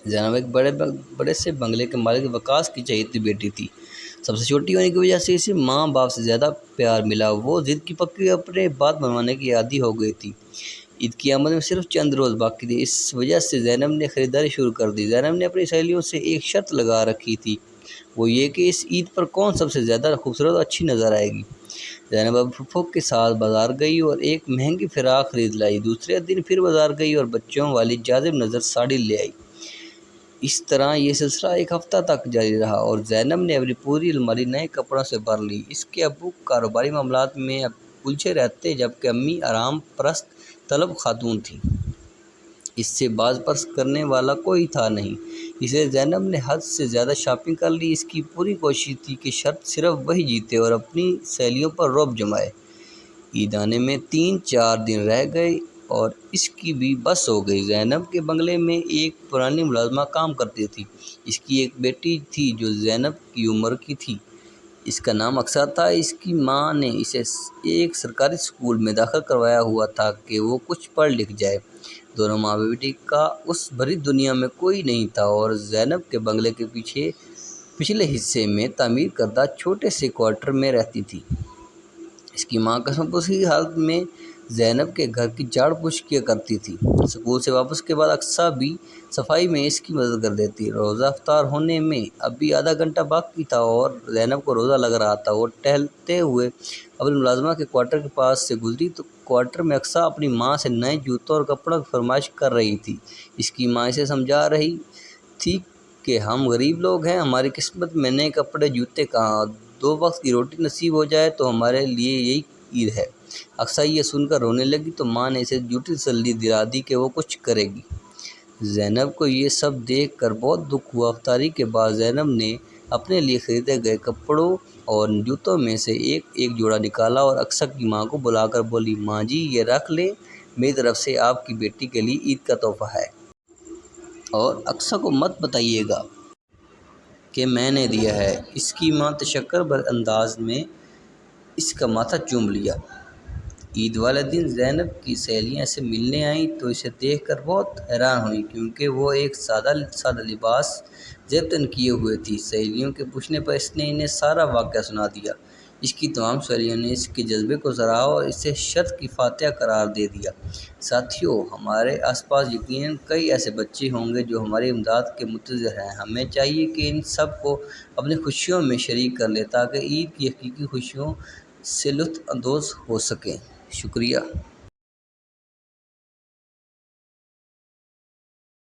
زینب ایک بڑے سے بنگلے کے مالک وقاص کی چہیتی بیٹی تھی۔ سب سے چھوٹی ہونے کی وجہ سے اسے ماں باپ سے زیادہ پیار ملا۔ وہ ضد کی پکی اپنے بات منوانے کی عادی ہو گئی تھی۔ عید کی آمد میں صرف چند روز باقی تھے، اس وجہ سے زینب نے خریداری شروع کر دی۔ زینب نے اپنی سہیلیوں سے ایک شرط لگا رکھی تھی، وہ یہ کہ اس عید پر کون سب سے زیادہ خوبصورت اور اچھی نظر آئے گی۔ زینب ابو پھپھو کے ساتھ بازار گئی اور ایک مہنگی فراق خرید لائی۔ دوسرے دن پھر بازار گئی اور بچوں والی جاذب نظر ساڑی لے آئی۔ اس طرح یہ سلسلہ ایک ہفتہ تک جاری رہا اور زینب نے اپنی پوری الماری نئے کپڑوں سے بھر لی۔ اس کے ابو کاروباری معاملات میں الجھے رہتے جبکہ امی آرام پرست طلب خاتون تھیں۔ اس سے باز پرس کرنے والا کوئی تھا نہیں، اس لیے زینب نے حد سے زیادہ شاپنگ کر لی۔ اس کی پوری کوشش تھی کہ شرط صرف وہی جیتے اور اپنی سہیلیوں پر رعب جمائے۔ عید آنے میں 3-4 دن رہ گئے اور اس کی بھی بس ہو گئی۔ زینب کے بنگلے میں ایک پرانی ملازمہ کام کرتی تھی۔ اس کی ایک بیٹی تھی جو زینب کی عمر کی تھی۔ اس کا نام اقصیٰ تھا۔ اس کی ماں نے اسے ایک سرکاری اسکول میں داخل کروایا ہوا تھا کہ وہ کچھ پڑھ لکھ جائے۔ دونوں ماں بیٹی کا اس بھری دنیا میں کوئی نہیں تھا اور زینب کے بنگلے کے پچھلے حصے میں تعمیر کردہ چھوٹے سے کوارٹر میں رہتی تھی۔ اس کی ماں قسم پوش کی حالت میں زینب کے گھر کی جھاڑ پوچھ کیا کرتی تھی۔ اسکول سے واپس کے بعد اقصیٰ بھی صفائی میں اس کی مدد کر دیتی۔ روزہ افطار ہونے میں ابھی آدھا گھنٹہ باقی تھا اور زینب کو روزہ لگ رہا تھا۔ وہ ٹہلتے ہوئے اپنی ملازمہ کے کوارٹر کے پاس سے گزری تو کوارٹر میں اقصیٰ اپنی ماں سے نئے جوتوں اور کپڑوں کی فرمائش کر رہی تھی۔ اس کی ماں اسے سمجھا رہی تھی کہ ہم غریب لوگ ہیں، ہماری قسمت میں نئے کپڑے جوتے کہاں، 2 وقت کی روٹی نصیب ہو جائے تو ہمارے لیے یہی عید ہے۔ اقصیٰ یہ سن کر رونے لگی تو ماں نے اسے جھوٹی تسلی دلا دی کہ وہ کچھ کرے گی۔ زینب کو یہ سب دیکھ کر بہت دکھ ہوا۔ افطاری کے بعد زینب نے اپنے لیے خریدے گئے کپڑوں اور جوتوں میں سے ایک جوڑا نکالا اور اقصیٰ کی ماں کو بلا کر بولی، ماں جی یہ رکھ لیں، میری طرف سے آپ کی بیٹی کے لیے عید کا تحفہ ہے۔ اور اقصیٰ کو مت بتائیے گا کہ میں نے دیا ہے۔ اس کی ماں تشکر بھرے انداز میں اس کا ماتھا چوم لیا۔ عید والے دن زینب کی سہیلیاں اسے ملنے آئیں تو اسے دیکھ کر بہت حیران ہوئیں کیونکہ وہ ایک سادہ لباس زیب تن کیے ہوئے تھی۔ سہیلیوں کے پوچھنے پر اس نے انہیں سارا واقعہ سنا دیا۔ اس کی تمام سہیلیوں نے اس کے جذبے کو سراہا اور اسے شرط کی فاتحہ قرار دے دیا۔ ساتھیو، ہمارے آس پاس یقیناً کئی ایسے بچے ہوں گے جو ہماری امداد کے منتظر ہیں۔ ہمیں چاہیے کہ ان سب کو اپنی خوشیوں میں شریک کر لیں تاکہ عید کی حقیقی خوشیوں سے لطف اندوز ہو سکیں۔ شکریہ۔